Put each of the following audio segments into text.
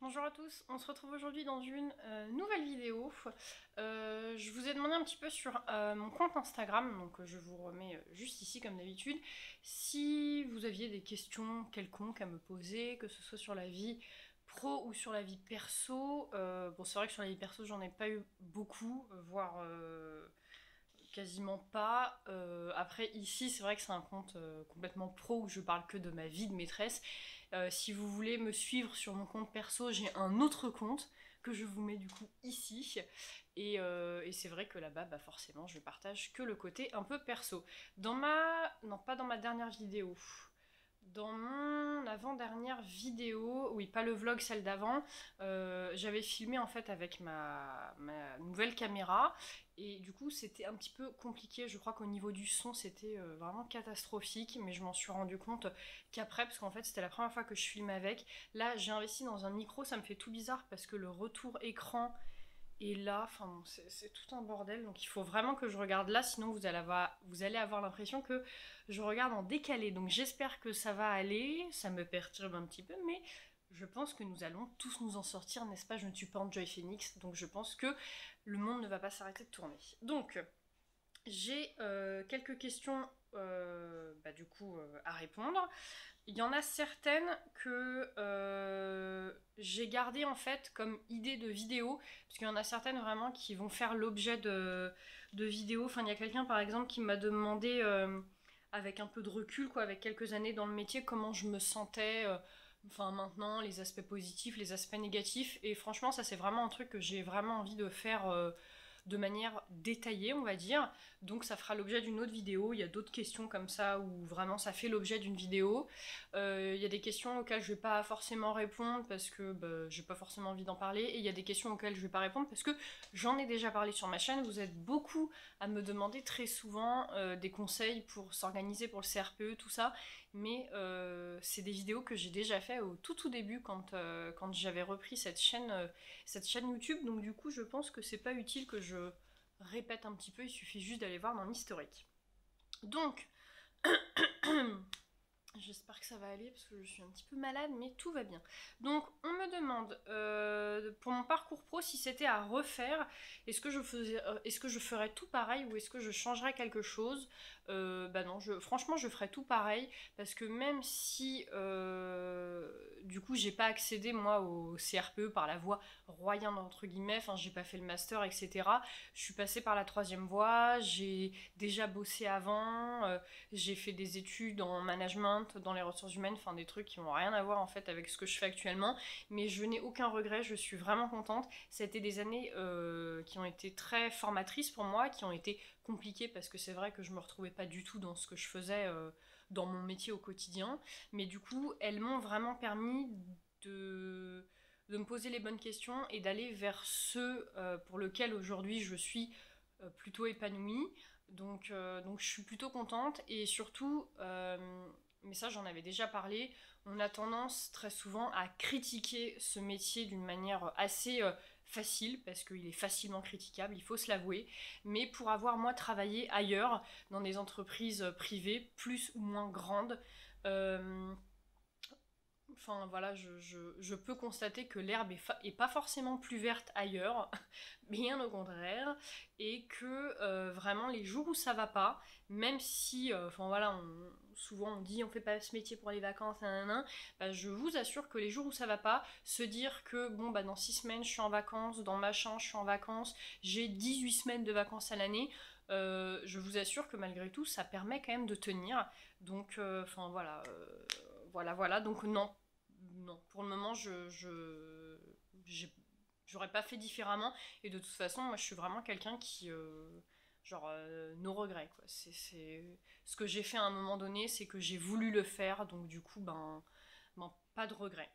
Bonjour à tous, on se retrouve aujourd'hui dans une nouvelle vidéo. Je vous ai demandé un petit peu sur mon compte Instagram, donc je vous remets juste ici comme d'habitude, si vous aviez des questions quelconques à me poser, que ce soit sur la vie pro ou sur la vie perso. Bon, c'est vrai que sur la vie perso, j'en ai pas eu beaucoup, voire quasiment pas. Après, ici, c'est vrai que c'est un compte complètement pro où je parle que de ma vie de maîtresse. Si vous voulez me suivre sur mon compte perso, j'ai un autre compte que je vous mets du coup ici. Et c'est vrai que là-bas, bah forcément, je partage que le côté un peu perso. Dans ma... Non, pas dans ma dernière vidéo. Dans mon avant-dernière vidéo, oui, pas le vlog, celle d'avant, j'avais filmé en fait avec ma nouvelle caméra et du coup c'était un petit peu compliqué. Je crois qu'au niveau du son c'était vraiment catastrophique, mais je m'en suis rendu compte qu'après, parce qu'en fait c'était la première fois que je filme avec. Là j'ai investi dans un micro, ça me fait tout bizarre parce que le retour écran et là, enfin, bon, c'est tout un bordel, donc il faut vraiment que je regarde là, sinon vous allez avoir l'impression que je regarde en décalé. Donc j'espère que ça va aller, ça me perturbe un petit peu, mais je pense que nous allons tous nous en sortir, n'est-ce pas? Je ne suis pas en Joy Phoenix, donc je pense que le monde ne va pas s'arrêter de tourner. Donc, j'ai quelques questions du coup à répondre. Il y en a certaines que j'ai gardées en fait comme idée de vidéo, parce qu'il y en a certaines vraiment qui vont faire l'objet de vidéos. Enfin, il y a quelqu'un par exemple qui m'a demandé, avec un peu de recul, quoi, avec quelques années dans le métier, comment je me sentais. Enfin, maintenant, les aspects positifs, les aspects négatifs. Et franchement, ça, c'est vraiment un truc que j'ai vraiment envie de faire de manière détaillée, on va dire. Donc ça fera l'objet d'une autre vidéo. Il y a d'autres questions comme ça où vraiment ça fait l'objet d'une vidéo. Il y a des questions auxquelles je vais pas forcément répondre parce que bah, j'ai pas forcément envie d'en parler. Et il y a des questions auxquelles je vais pas répondre parce que j'en ai déjà parlé sur ma chaîne. Vous êtes beaucoup à me demander très souvent des conseils pour s'organiser pour le CRPE, tout ça. Mais c'est des vidéos que j'ai déjà fait au tout début quand j'avais repris cette chaîne YouTube. Donc du coup, je pense que c'est pas utile que je répète un petit peu. Il suffit juste d'aller voir mon historique. Donc, j'espère que ça va aller parce que je suis un petit peu malade, mais tout va bien. Donc, on me demande pour mon parcours pro si c'était à refaire, est-ce que je ferais tout pareil ou est-ce que je changerais quelque chose? Bah non, franchement, je ferais tout pareil parce que même si du coup, j'ai pas accédé moi au CRPE par la voie royale entre guillemets, enfin, j'ai pas fait le master, etc. Je suis passée par la troisième voie, j'ai déjà bossé avant. J'ai fait des études en management, dans les ressources humaines, enfin des trucs qui n'ont rien à voir en fait avec ce que je fais actuellement. Mais je n'ai aucun regret, je suis vraiment contente. Ça a été des années qui ont été très formatrices pour moi, qui ont été compliquées parce que c'est vrai que je me retrouvais pas du tout dans ce que je faisais dans mon métier au quotidien. Mais du coup, elles m'ont vraiment permis de me poser les bonnes questions et d'aller vers ce pour lequel aujourd'hui je suis plutôt épanouie. Donc je suis plutôt contente et surtout, mais ça j'en avais déjà parlé, on a tendance très souvent à critiquer ce métier d'une manière assez facile parce qu'il est facilement critiquable, il faut se l'avouer. Mais pour avoir moi travaillé ailleurs, dans des entreprises privées, plus ou moins grandes, enfin voilà, je peux constater que l'herbe est pas forcément plus verte ailleurs, bien au contraire, et que vraiment les jours où ça va pas, même si, enfin voilà, souvent on dit on fait pas ce métier pour les vacances, nanana, bah, je vous assure que les jours où ça va pas, se dire que bon bah dans 6 semaines je suis en vacances, dans machin je suis en vacances, j'ai 18 semaines de vacances à l'année, je vous assure que malgré tout ça permet quand même de tenir. Donc enfin voilà, donc non, non, pour le moment, j'aurais pas fait différemment. Et de toute façon, moi, je suis vraiment quelqu'un qui, nos regrets, quoi. Ce que j'ai fait à un moment donné, c'est que j'ai voulu le faire, donc du coup, pas de regrets.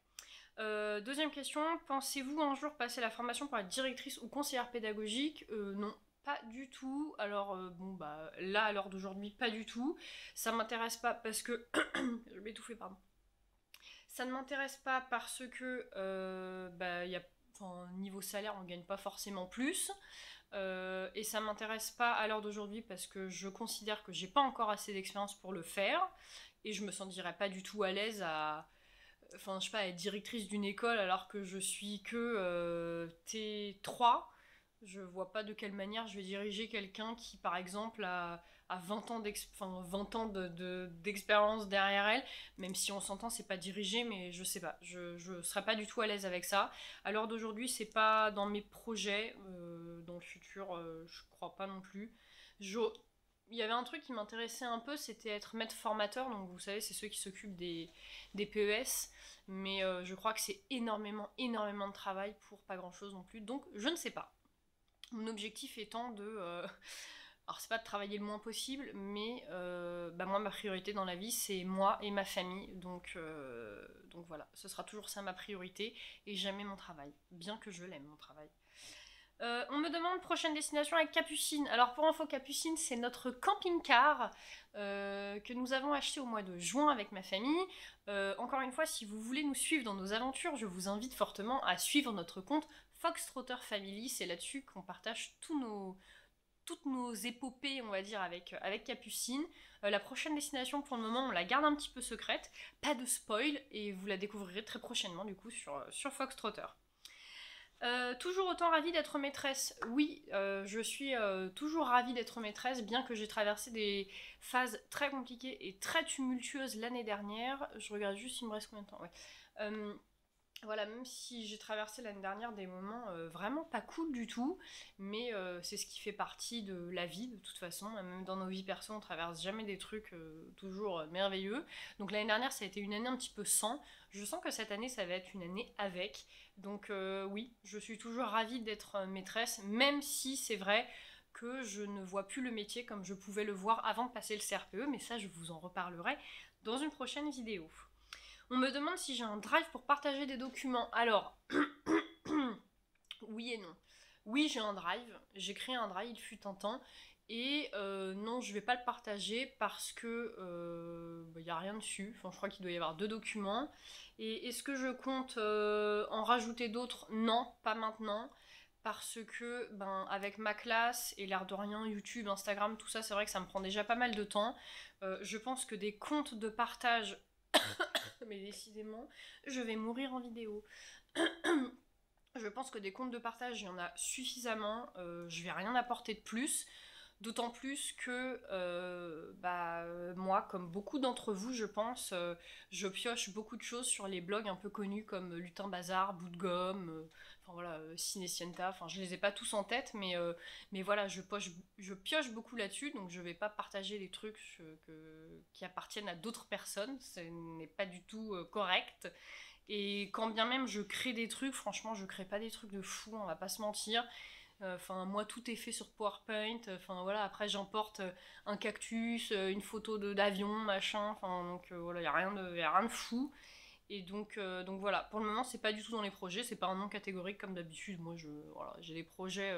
Deuxième question, pensez-vous un jour passer la formation pour être directrice ou conseillère pédagogique? Non, pas du tout. Alors, là, à l'heure d'aujourd'hui, pas du tout. Ça m'intéresse pas parce que. Je vais étouffer, pardon. Ça ne m'intéresse pas parce que niveau salaire, on ne gagne pas forcément plus. Et ça m'intéresse pas à l'heure d'aujourd'hui parce que je considère que j'ai pas encore assez d'expérience pour le faire. Et je me sentirais pas du tout à l'aise enfin je sais pas, être directrice d'une école alors que je suis que T3. Je vois pas de quelle manière je vais diriger quelqu'un qui, par exemple, a 20 ans d'expérience derrière elle, même si on s'entend, c'est pas dirigé, mais je sais pas, je serais pas du tout à l'aise avec ça. À l'heure d'aujourd'hui, c'est pas dans mes projets, dans le futur, je crois pas non plus. Je, il y avait un truc qui m'intéressait un peu, c'était être maître formateur, donc vous savez, c'est ceux qui s'occupent des PES, mais je crois que c'est énormément de travail pour pas grand chose non plus, donc je ne sais pas. Mon objectif étant de... alors c'est pas de travailler le moins possible, mais bah moi ma priorité dans la vie c'est moi et ma famille, donc voilà, ce sera toujours ça ma priorité et jamais mon travail, bien que je l'aime mon travail. On me demande prochaine destination avec Capucine. Alors pour info, Capucine, c'est notre camping-car que nous avons acheté au mois de juin avec ma famille. Encore une fois, si vous voulez nous suivre dans nos aventures, je vous invite fortement à suivre notre compte Foxtrotter Family. C'est là-dessus qu'on partage toutes nos épopées, on va dire, avec Capucine. La prochaine destination, pour le moment, on la garde un petit peu secrète. Pas de spoil, et vous la découvrirez très prochainement, du coup, sur Foxtrotter. Toujours autant ravie d'être maîtresse. Oui, je suis toujours ravie d'être maîtresse, bien que j'ai traversé des phases très compliquées et très tumultueuses l'année dernière. Je regarde juste s'il me reste combien de temps. Ouais. Voilà, même si j'ai traversé l'année dernière des moments vraiment pas cool du tout, mais c'est ce qui fait partie de la vie de toute façon. Même dans nos vies perso, on traverse jamais des trucs toujours merveilleux. Donc l'année dernière, ça a été une année un petit peu sans. Je sens que cette année, ça va être une année avec. Donc oui, je suis toujours ravie d'être maîtresse, même si c'est vrai que je ne vois plus le métier comme je pouvais le voir avant de passer le CRPE, mais ça, je vous en reparlerai dans une prochaine vidéo. On me demande si j'ai un drive pour partager des documents. Alors, oui et non. Oui, j'ai un drive. J'ai créé un drive, il fut un temps. Et non, je vais pas le partager parce que y a rien dessus. Enfin, je crois qu'il doit y avoir 2 documents. Et est-ce que je compte en rajouter d'autres? Non, pas maintenant. Parce que, avec ma classe et l'air de rien, YouTube, Instagram, tout ça, c'est vrai que ça me prend déjà pas mal de temps. Je pense que des comptes de partage mais décidément, je vais mourir en vidéo. Je pense que des comptes de partage, il y en a suffisamment. Je vais rien apporter de plus. D'autant plus que moi, comme beaucoup d'entre vous, je pense, je pioche beaucoup de choses sur les blogs un peu connus comme Lutin Bazar, Bout de Gomme, enfin voilà, Cinecienta, enfin je les ai pas tous en tête, mais voilà, je pioche beaucoup là-dessus, donc je vais pas partager les trucs qui appartiennent à d'autres personnes, ce n'est pas du tout correct. Et quand bien même je crée des trucs, franchement, je crée pas des trucs de fou, on va pas se mentir. Enfin, moi, tout est fait sur PowerPoint. Enfin, voilà, après, j'emporte un cactus, une photo d'avion, machin. Enfin, donc voilà, y a rien de fou. Et donc voilà, pour le moment, c'est pas du tout dans les projets. C'est pas un nom catégorique comme d'habitude. Moi, voilà, j'ai des projets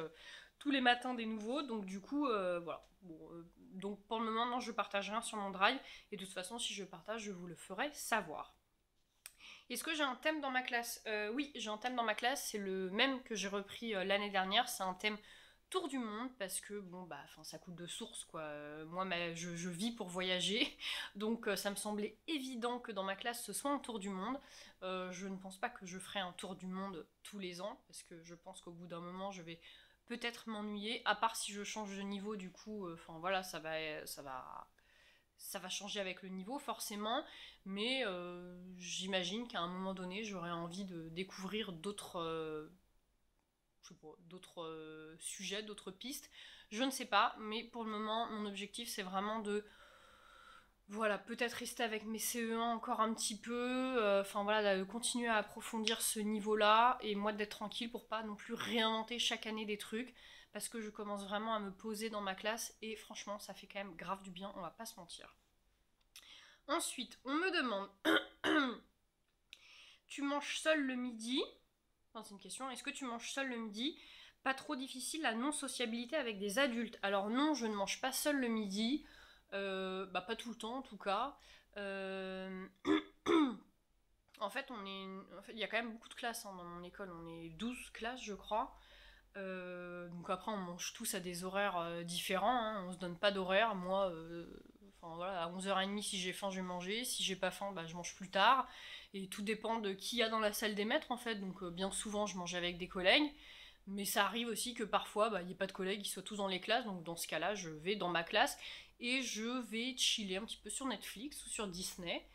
tous les matins des nouveaux. Donc du coup, voilà. Bon, donc pour le moment, non, je partage rien sur mon drive. Et de toute façon, si je partage, je vous le ferai savoir. Est-ce que j'ai un thème dans ma classe? Oui, j'ai un thème dans ma classe, c'est le même que j'ai repris l'année dernière, c'est un thème tour du monde, parce que ça coûte de source quoi. Moi, je vis pour voyager, donc ça me semblait évident que dans ma classe ce soit un tour du monde. Je ne pense pas que je ferai un tour du monde tous les ans, parce que je pense qu'au bout d'un moment, je vais peut-être m'ennuyer, à part si je change de niveau, du coup, voilà, ça va changer avec le niveau forcément, mais j'imagine qu'à un moment donné, j'aurais envie de découvrir d'autres sujets, d'autres pistes. Je ne sais pas, mais pour le moment, mon objectif, c'est vraiment de voilà, peut-être rester avec mes CE1 encore un petit peu, enfin voilà, de continuer à approfondir ce niveau-là, et moi d'être tranquille pour pas non plus réinventer chaque année des trucs, parce que je commence vraiment à me poser dans ma classe, et franchement, ça fait quand même grave du bien, on va pas se mentir. Ensuite, on me demande tu manges seul le midi? Enfin, c'est une question. Est-ce que tu manges seul le midi? Pas trop difficile la non-sociabilité avec des adultes. Alors non, je ne mange pas seul le midi. Pas tout le temps en tout cas. En fait, il y a quand même beaucoup de classes dans mon école. On est 12 classes, je crois. Donc après, on mange tous à des horaires différents. Hein. On se donne pas d'horaire. Moi, Enfin voilà, à 11h30 si j'ai faim je vais manger, si j'ai pas faim bah, je mange plus tard. Et tout dépend de qui y a dans la salle des maîtres en fait, donc bien souvent je mange avec des collègues. Mais ça arrive aussi que parfois il n'y ait pas de collègues, ils soient tous dans les classes, donc dans ce cas-là je vais dans ma classe et je vais chiller un petit peu sur Netflix ou sur Disney.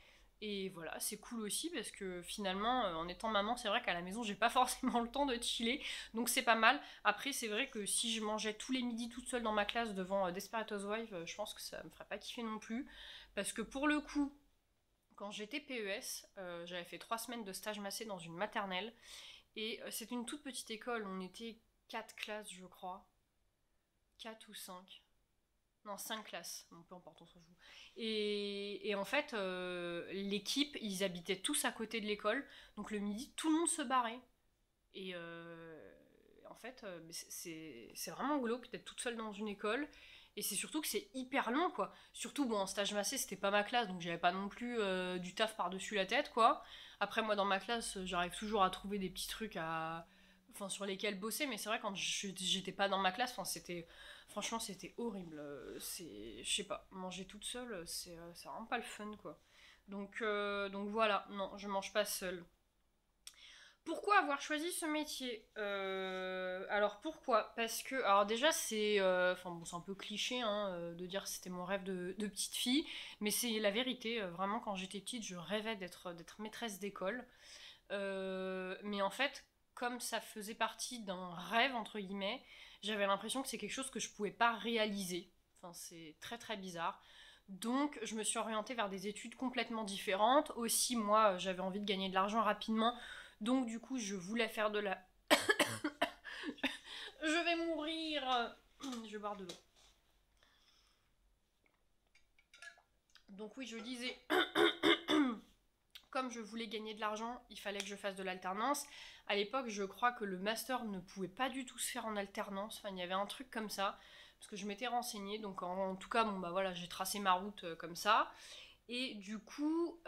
Et voilà, c'est cool aussi parce que finalement, en étant maman, c'est vrai qu'à la maison, j'ai pas forcément le temps de chiller, donc c'est pas mal. Après, c'est vrai que si je mangeais tous les midis toute seule dans ma classe devant Desperate Housewives, je pense que ça me ferait pas kiffer non plus. Parce que pour le coup, quand j'étais PES, j'avais fait 3 semaines de stage massé dans une maternelle. Et c'est une toute petite école, on était 4 classes, je crois. 4 ou 5. Non, 5 classes, bon, peu importe, on s'en fout. Et en fait, l'équipe, ils habitaient tous à côté de l'école, donc le midi, tout le monde se barrait. Et en fait, c'est vraiment glauque d'être toute seule dans une école. Et c'est surtout que c'est hyper long, quoi. Surtout, bon, en stage massé, c'était pas ma classe, donc j'avais pas non plus du taf par-dessus la tête, quoi. Après, moi, dans ma classe, j'arrive toujours à trouver des petits trucs enfin, sur lesquels bosser, mais c'est vrai, quand j'étais pas dans ma classe, enfin, franchement, c'était horrible. Je sais pas, manger toute seule, c'est vraiment pas le fun, quoi. Donc voilà, non, je mange pas seule. Pourquoi avoir choisi ce métier Alors pourquoi Parce que, alors déjà enfin bon, c'est un peu cliché hein, de dire que c'était mon rêve de petite fille, mais c'est la vérité. Vraiment, quand j'étais petite, je rêvais d'être maîtresse d'école. Mais en fait, comme ça faisait partie d'un rêve entre guillemets, j'avais l'impression que c'est quelque chose que je pouvais pas réaliser. Enfin, c'est très très bizarre. Donc, je me suis orientée vers des études complètement différentes. Aussi, moi, j'avais envie de gagner de l'argent rapidement. Donc, du coup, je voulais faire de la... Je vais mourir. Je vais boire de l'eau. Donc oui, je disais, comme je voulais gagner de l'argent, il fallait que je fasse de l'alternance. À l'époque, je crois que le master ne pouvait pas du tout se faire en alternance. Enfin, il y avait un truc comme ça, parce que je m'étais renseignée. Donc en tout cas, bon bah voilà, j'ai tracé ma route comme ça. Et du coup,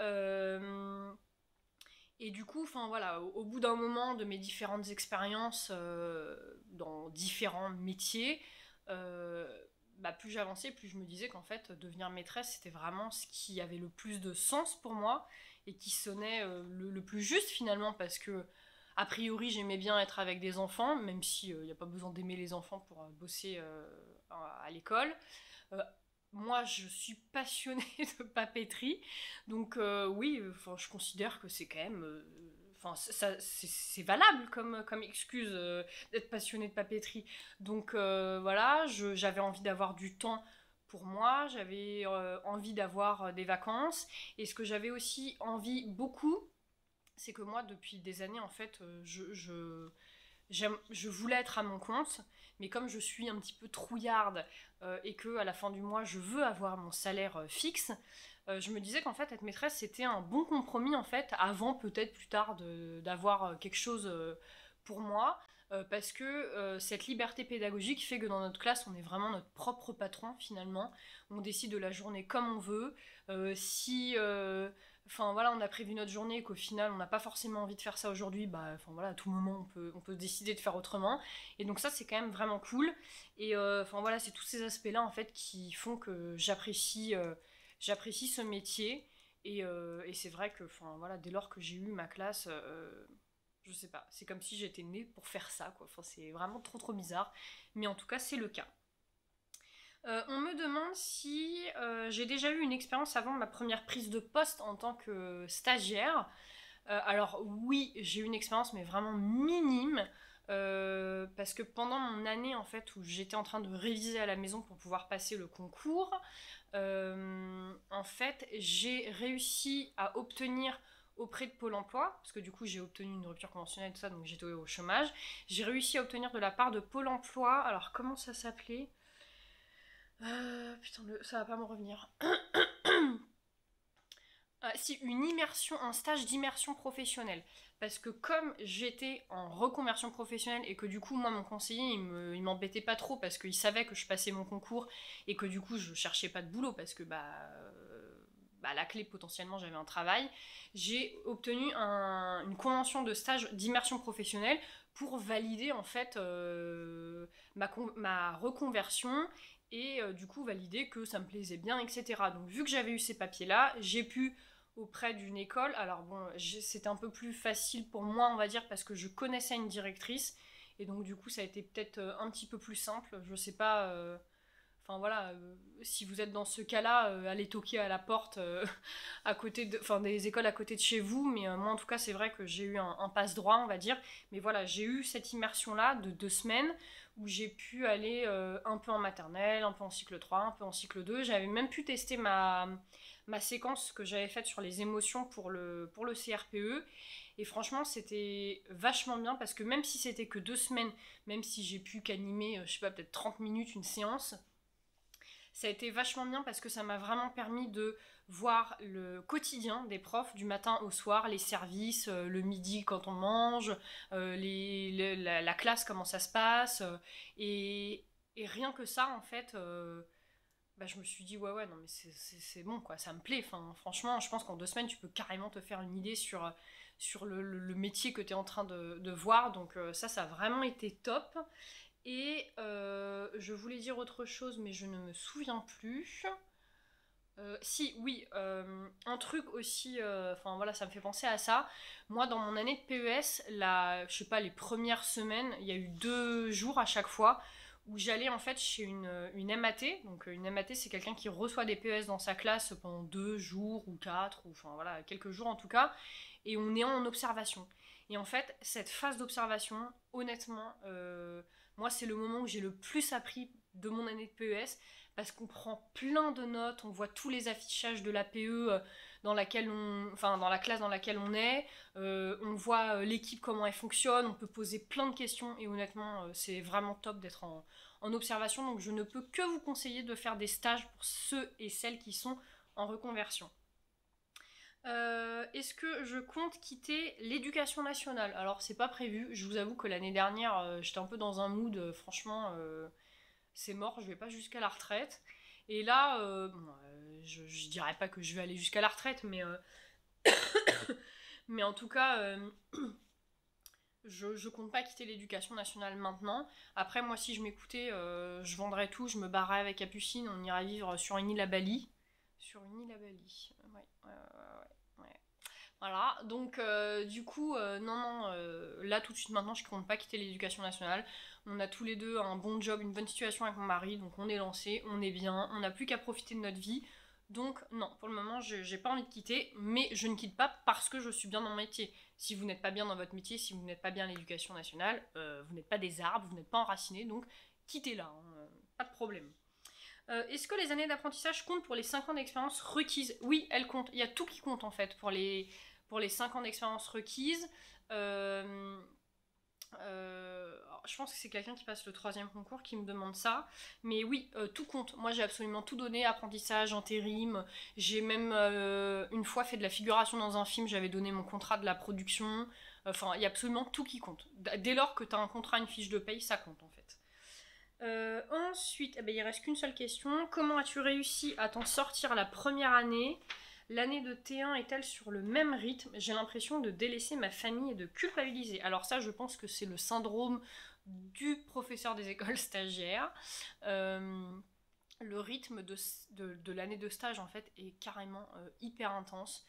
enfin voilà, au bout d'un moment de mes différentes expériences dans différents métiers, euh, bah, plus j'avançais, plus je me disais qu'en fait, devenir maîtresse, c'était vraiment ce qui avait le plus de sens pour moi et qui sonnait le plus juste finalement, parce que a priori, j'aimais bien être avec des enfants, même s'il n'y a pas besoin d'aimer les enfants pour bosser à l'école. Euh, Moi, je suis passionnée de papeterie, donc oui, je considère que c'est quand même... c'est valable comme excuse d'être passionnée de papeterie. Donc voilà, j'avais envie d'avoir du temps pour moi, j'avais envie d'avoir des vacances, et ce que j'avais aussi envie beaucoup, c'est que moi, depuis des années, en fait, je voulais être à mon compte, mais comme je suis un petit peu trouillarde et que à la fin du mois, je veux avoir mon salaire fixe, je me disais qu'en fait, être maîtresse, c'était un bon compromis, en fait, avant peut-être plus tard d'avoir quelque chose pour moi. Parce que cette liberté pédagogique fait que dans notre classe, on est vraiment notre propre patron finalement. On décide de la journée comme on veut. Si enfin voilà, on a prévu notre journée et qu'au final on n'a pas forcément envie de faire ça aujourd'hui, bah enfin voilà, à tout moment on peut décider de faire autrement. Et donc ça c'est quand même vraiment cool. Et enfin voilà, c'est tous ces aspects-là en fait qui font que j'apprécie ce métier. Et c'est vrai que enfin voilà, dès lors que j'ai eu ma classe, je sais pas, c'est comme si j'étais née pour faire ça quoi. Enfin c'est vraiment trop trop bizarre, mais en tout cas c'est le cas. On me demande si j'ai déjà eu une expérience avant ma première prise de poste en tant que stagiaire. Alors oui, j'ai eu une expérience mais vraiment minime. Parce que pendant mon année en fait où j'étais en train de réviser à la maison pour pouvoir passer le concours, en fait j'ai réussi à obtenir auprès de Pôle emploi, parce que du coup j'ai obtenu une rupture conventionnelle et tout ça, donc j'étais au chômage, j'ai réussi à obtenir de la part de Pôle emploi, alors comment ça s'appelait putain, ça va pas me revenir. Si, une immersion, un stage d'immersion professionnelle. Parce que comme j'étais en reconversion professionnelle et que du coup, moi, mon conseiller, il m'embêtait pas trop parce qu'il savait que je passais mon concours et que du coup, je cherchais pas de boulot parce que, à la clé, potentiellement, j'avais un travail. J'ai obtenu une convention de stage d'immersion professionnelle pour valider, en fait, ma reconversion et du coup valider que ça me plaisait bien, etc. Donc vu que j'avais eu ces papiers-là, j'ai pu auprès d'une école, alors bon, c'était un peu plus facile pour moi, on va dire, parce que je connaissais une directrice, et donc du coup ça a été peut-être un petit peu plus simple, je sais pas... Enfin voilà, si vous êtes dans ce cas-là, allez toquer à la porte à côté des écoles à côté de chez vous. Mais moi en tout cas, c'est vrai que j'ai eu un passe-droit, on va dire. Mais voilà, j'ai eu cette immersion-là de 2 semaines où j'ai pu aller un peu en maternelle, un peu en cycle 3, un peu en cycle 2. J'avais même pu tester ma séquence que j'avais faite sur les émotions pour le CRPE. Et franchement, c'était vachement bien parce que même si c'était que 2 semaines, même si j'ai pu qu'animer, je sais pas, peut-être 30 minutes une séance, ça a été vachement bien parce que ça m'a vraiment permis de voir le quotidien des profs du matin au soir, les services, le midi quand on mange, la classe, comment ça se passe. Et rien que ça, en fait, je me suis dit, ouais, non, mais c'est bon, quoi, ça me plaît. Enfin, franchement, je pense qu'en 2 semaines, tu peux carrément te faire une idée sur le métier que tu es en train de voir. Donc ça a vraiment été top. Et je voulais dire autre chose, mais je ne me souviens plus. Si, oui, un truc aussi, enfin voilà, ça me fait penser à ça. Moi, dans mon année de PES, je sais pas, les premières semaines, il y a eu 2 jours à chaque fois où j'allais en fait chez une MAT. Donc une MAT, c'est quelqu'un qui reçoit des PES dans sa classe pendant 2 jours ou 4, ou enfin voilà, quelques jours en tout cas, et on est en observation. Et en fait, cette phase d'observation, honnêtement, moi, c'est le moment où j'ai le plus appris de mon année de PES parce qu'on prend plein de notes, on voit tous les affichages de la PE dans la classe dans laquelle on est, on voit l'équipe comment elle fonctionne, on peut poser plein de questions et honnêtement, c'est vraiment top d'être en observation. Donc, je ne peux que vous conseiller de faire des stages pour ceux et celles qui sont en reconversion. Est-ce que je compte quitter l'éducation nationale? Alors c'est pas prévu, je vous avoue que l'année dernière j'étais un peu dans un mood, franchement c'est mort, je vais pas jusqu'à la retraite. Et là, je dirais pas que je vais aller jusqu'à la retraite, mais en tout cas, je compte pas quitter l'éducation nationale maintenant. Après, moi, si je m'écoutais, je vendrais tout, je me barrais avec Capucine, on irait vivre sur une île à Bali. Sur une île à Bali, ouais. Voilà, donc du coup, non, là tout de suite maintenant, je compte pas quitter l'éducation nationale. On a tous les deux un bon job, une bonne situation avec mon mari, donc on est lancé, on est bien, on n'a plus qu'à profiter de notre vie. Donc non, pour le moment, j'ai pas envie de quitter, mais je ne quitte pas parce que je suis bien dans mon métier. Si vous n'êtes pas bien dans votre métier, si vous n'êtes pas bien à l'éducation nationale, vous n'êtes pas des arbres, vous n'êtes pas enracinés, donc quittez-la, hein, pas de problème. Est-ce que les années d'apprentissage comptent pour les 5 ans d'expérience requises? Oui, elles comptent. Il y a tout qui compte en fait pour les 5 ans d'expérience requises. Je pense que c'est quelqu'un qui passe le 3e concours qui me demande ça. Mais oui, tout compte. Moi, j'ai absolument tout donné, apprentissage, intérim. J'ai même une fois fait de la figuration dans un film, j'avais donné mon contrat de la production. Enfin, il y a absolument tout qui compte. Dès lors que tu as un contrat, une fiche de paye, ça compte en fait. Ensuite, il reste qu'une seule question. Comment as-tu réussi à t'en sortir la première année? L'année de T1 est-elle sur le même rythme? J'ai l'impression de délaisser ma famille et de culpabiliser. Alors ça, je pense que c'est le syndrome du professeur des écoles stagiaires. Le rythme de l'année de stage, en fait, est carrément hyper intense.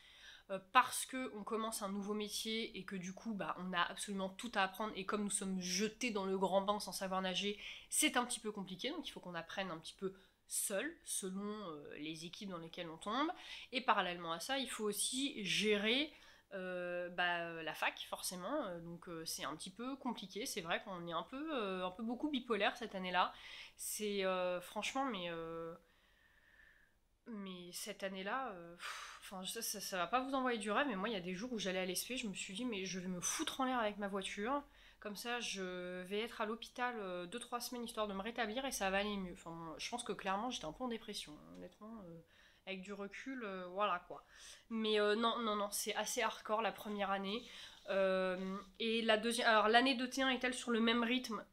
Parce qu'on commence un nouveau métier et que du coup on a absolument tout à apprendre, et comme nous sommes jetés dans le grand bain sans savoir nager, c'est un petit peu compliqué, donc il faut qu'on apprenne un petit peu seul selon les équipes dans lesquelles on tombe. Et parallèlement à ça, il faut aussi gérer la fac forcément, donc c'est un petit peu compliqué. C'est vrai qu'on est un peu beaucoup bipolaire cette année-là. C'est franchement, mais cette année-là, ça va pas vous envoyer du rêve, mais moi, il y a des jours où j'allais à l'ESP, je me suis dit, mais je vais me foutre en l'air avec ma voiture. Comme ça, je vais être à l'hôpital 2-3 semaines histoire de me rétablir et ça va aller mieux. Enfin, je pense que clairement, j'étais un peu en dépression, honnêtement. Avec du recul, voilà quoi. Mais non, c'est assez hardcore la première année. Et la deuxième. Alors, l'année de T1 est-elle sur le même rythme?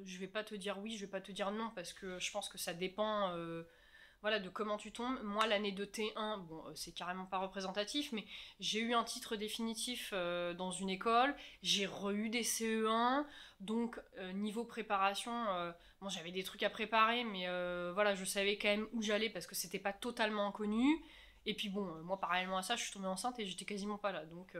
Je vais pas te dire oui, je vais pas te dire non, parce que je pense que ça dépend. voilà, de comment tu tombes. Moi, l'année de T1, bon, c'est carrément pas représentatif, mais j'ai eu un titre définitif dans une école, j'ai re-eu des CE1, donc niveau préparation, bon, j'avais des trucs à préparer, mais voilà, je savais quand même où j'allais parce que c'était pas totalement inconnu. Et puis bon, moi, parallèlement à ça, je suis tombée enceinte et j'étais quasiment pas là, donc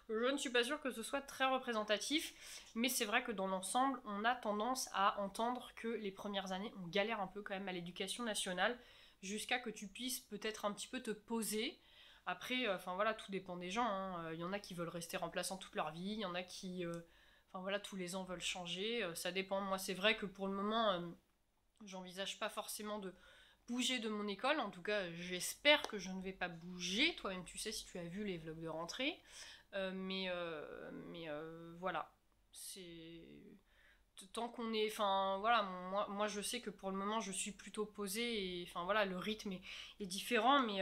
je ne suis pas sûre que ce soit très représentatif, mais c'est vrai que dans l'ensemble, on a tendance à entendre que les premières années, on galère un peu quand même à l'éducation nationale, jusqu'à que tu puisses peut-être un petit peu te poser. Après, enfin voilà, tout dépend des gens, hein. Il y en a qui veulent rester remplaçants toute leur vie, il y en a qui, enfin voilà, tous les ans veulent changer, ça dépend. Moi, c'est vrai que pour le moment, j'envisage pas forcément de bouger de mon école, en tout cas, j'espère que je ne vais pas bouger. Toi-même, tu sais si tu as vu les vlogs de rentrée. Voilà, c'est tant qu'on est, enfin voilà, moi je sais que pour le moment je suis plutôt posée et enfin voilà, le rythme est différent, mais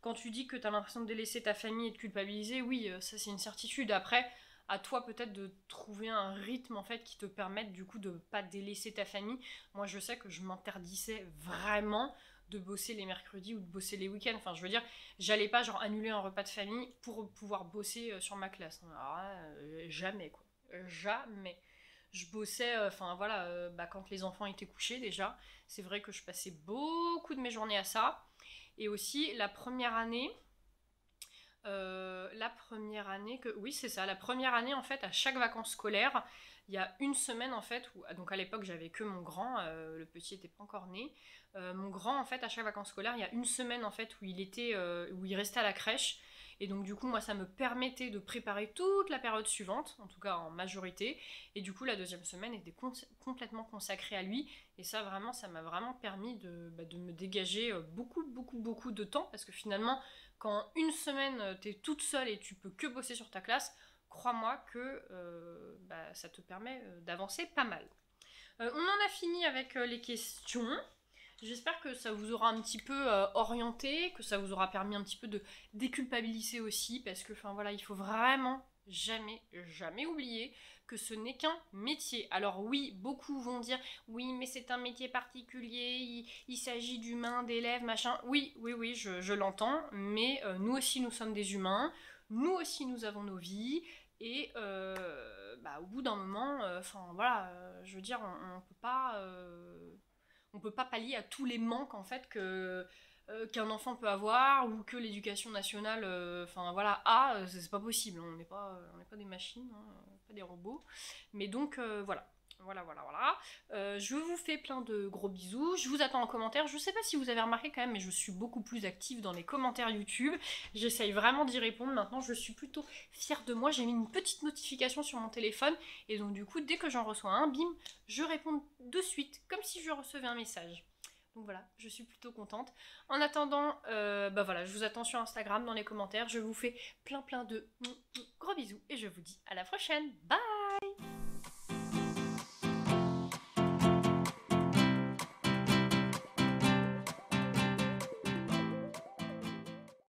quand tu dis que tu as l'impression de délaisser ta famille et de culpabiliser, oui, ça c'est une certitude. Après, à toi peut-être de trouver un rythme en fait qui te permette du coup de pas délaisser ta famille. Moi je sais que je m'interdisais vraiment de bosser les mercredis ou de bosser les week-ends. Enfin, je veux dire, j'allais pas genre annuler un repas de famille pour pouvoir bosser sur ma classe. Alors là, jamais quoi. Jamais. Je bossais, enfin voilà, quand les enfants étaient couchés déjà. C'est vrai que je passais beaucoup de mes journées à ça. Et aussi la première année que oui c'est ça, la première année en fait à chaque vacances scolaires, il y a une semaine en fait où donc à l'époque j'avais que mon grand, le petit était pas encore né. Mon grand en fait à chaque vacances scolaires il y a une semaine en fait où il restait à la crèche et donc du coup moi ça me permettait de préparer toute la période suivante, en tout cas en majorité, et du coup la deuxième semaine était complètement consacrée à lui et ça vraiment ça m'a vraiment permis de me dégager beaucoup de temps parce que finalement quand une semaine t'es toute seule et tu peux que bosser sur ta classe, crois-moi que ça te permet d'avancer pas mal. On en a fini avec les questions. J'espère que ça vous aura un petit peu orienté, que ça vous aura permis un petit peu de déculpabiliser aussi, parce que enfin voilà, il faut vraiment jamais oublier que ce n'est qu'un métier. Alors oui, beaucoup vont dire oui, mais c'est un métier particulier, il s'agit d'humains, d'élèves, machin. Oui, je l'entends, mais nous aussi nous sommes des humains, nous aussi nous avons nos vies. Et au bout d'un moment, enfin voilà, je veux dire, on peut pas pallier à tous les manques en fait qu'un enfant peut avoir ou que l'éducation nationale enfin voilà a, c'est pas possible, on n'est pas des machines, hein, pas des robots, mais donc voilà. Je vous fais plein de gros bisous. Je vous attends en commentaire. Je sais pas si vous avez remarqué quand même, mais je suis beaucoup plus active dans les commentaires YouTube. J'essaye vraiment d'y répondre. Maintenant, je suis plutôt fière de moi. J'ai mis une petite notification sur mon téléphone. Et donc, du coup, dès que j'en reçois un, bim, je réponds de suite, comme si je recevais un message. Donc voilà, je suis plutôt contente. En attendant, voilà, je vous attends sur Instagram dans les commentaires. Je vous fais plein de gros bisous et je vous dis à la prochaine. Bye!